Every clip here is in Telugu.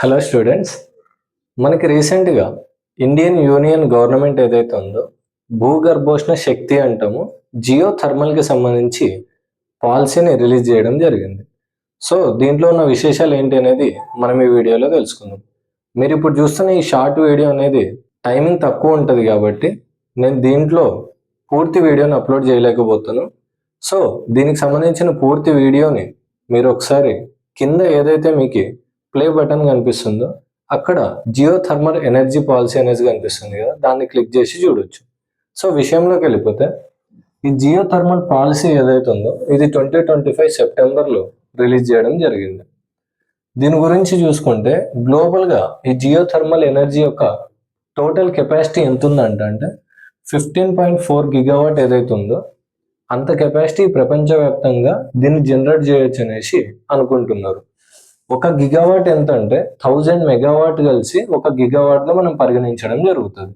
హలో స్టూడెంట్స్, మనకి రీసెంట్గా ఇండియన్ యూనియన్ గవర్నమెంట్ ఏదైతే ఉందో భూగర్భోష్ణ శక్తి అంటాము జియో థర్మల్కి సంబంధించి పాలసీని రిలీజ్ చేయడం జరిగింది. సో దీంట్లో ఉన్న విశేషాలు ఏంటి అనేది మనం ఈ వీడియోలో తెలుసుకుందాం. మీరు ఇప్పుడు చూస్తున్న ఈ షార్ట్ వీడియో అనేది టైమింగ్ తక్కువ ఉంటుంది కాబట్టి నేను దీంట్లో పూర్తి వీడియోని అప్లోడ్ చేయలేకపోతాను. సో దీనికి సంబంధించిన పూర్తి వీడియోని మీరు ఒకసారి కింద ఏదైతే మీకు ప్లే బటన్ కనిపిస్తుందో అక్కడ జియో థర్మల్ ఎనర్జీ పాలసీ అనేది కనిపిస్తుంది కదా, దాన్ని క్లిక్ చేసి చూడొచ్చు. సో విషయంలోకి వెళ్ళిపోతే ఈ జియో థర్మల్ పాలసీ ఏదైతే ఉందో ఇది 2025 సెప్టెంబర్లో రిలీజ్ చేయడం జరిగింది. దీని గురించి చూసుకుంటే గ్లోబల్గా ఈ జియో థర్మల్ ఎనర్జీ యొక్క టోటల్ కెపాసిటీ ఎంత ఉందంటే 15.4 గిగావాట్ ఏదైతే ఉందో అంత కెపాసిటీ ప్రపంచవ్యాప్తంగా దీన్ని జనరేట్ చేయొచ్చు అనేసి అనుకుంటున్నారు. ఒక గిగావాట్ ఎంత అంటే 1000 మెగావాట్ కలిసి ఒక గిగావాట్గా మనం పరిగణించడం జరుగుతుంది.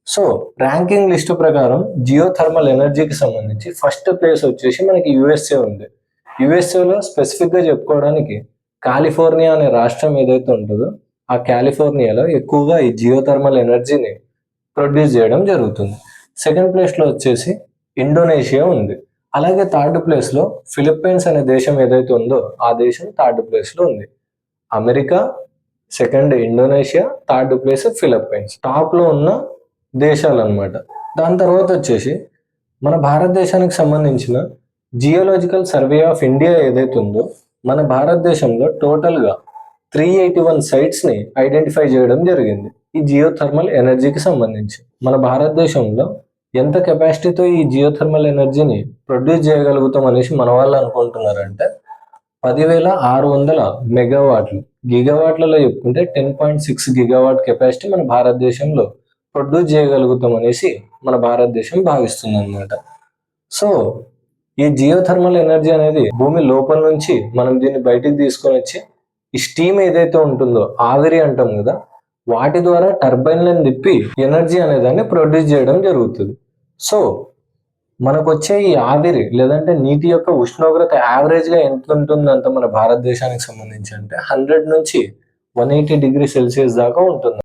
సో ర్యాంకింగ్ లిస్ట్ ప్రకారం జియో థర్మల్ ఎనర్జీకి సంబంధించి ఫస్ట్ ప్లేస్ వచ్చేసి మనకి యుఎస్ఏ ఉంది. యుఎస్ఏలో స్పెసిఫిక్గా చెప్పుకోవడానికి కాలిఫోర్నియా అనే రాష్ట్రం ఏదైతే ఉంటుందో ఆ కాలిఫోర్నియాలో ఎక్కువగా ఈ జియో థర్మల్ ఎనర్జీని ప్రొడ్యూస్ చేయడం జరుగుతుంది. సెకండ్ ప్లేస్లో వచ్చేసి ఇండోనేషియా ఉంది. అలాగే థర్డ్ ప్లేస్లో ఫిలిప్పైన్స్ అనే దేశం ఏదైతే ఉందో ఆ దేశం థర్డ్ ప్లేస్లో ఉంది. America, second Indonesia, third place Philippines టాప్లో ఉన్న దేశాలు అన్నమాట. దాని తర్వాత వచ్చేసి మన భారతదేశానికి సంబంధించిన జియోలాజికల్ సర్వే ఆఫ్ ఇండియా ఏదైతే ఉందో మన భారతదేశంలో టోటల్గా 381 సైట్స్ని ఐడెంటిఫై చేయడం జరిగింది ఈ జియో థర్మల్ ఎనర్జీకి సంబంధించి. మన భారతదేశంలో ఎంత కెపాసిటీతో ఈ జియో థర్మల్ ఎనర్జీని ప్రొడ్యూస్ చేయగలుగుతాం అనేసి మన వాళ్ళు అనుకుంటున్నారంటే 10,600 మెగావాట్లు. గిగావాట్లలో చెప్పుకుంటే 10.6 గిగావాట్ కెపాసిటీ మన భారతదేశంలో ప్రొడ్యూస్ చేయగలుగుతాం అనేసి మన భారతదేశం భావిస్తుంది అనమాట. సో ఈ జియో థర్మల్ ఎనర్జీ అనేది భూమి లోపల నుంచి మనం దీన్ని బయటికి తీసుకొని వచ్చి ఈ స్టీమ్ ఏదైతే ఉంటుందో ఆవిరి అంటాం కదా, వాటి ద్వారా టర్బైన్లను తిప్పి ఎనర్జీ అనేదాన్ని ప్రొడ్యూస్ చేయడం జరుగుతుంది. సో మనకు వచ్చే ఈ ఆవిరి లేదంటే నీటి యొక్క ఉష్ణోగ్రత యావరేజ్గా ఎంత ఉంటుందంట మన భారతదేశానికి సంబంధించి అంటే 100 నుంచి 180 డిగ్రీ సెల్సియస్ దాకా ఉంటుంది.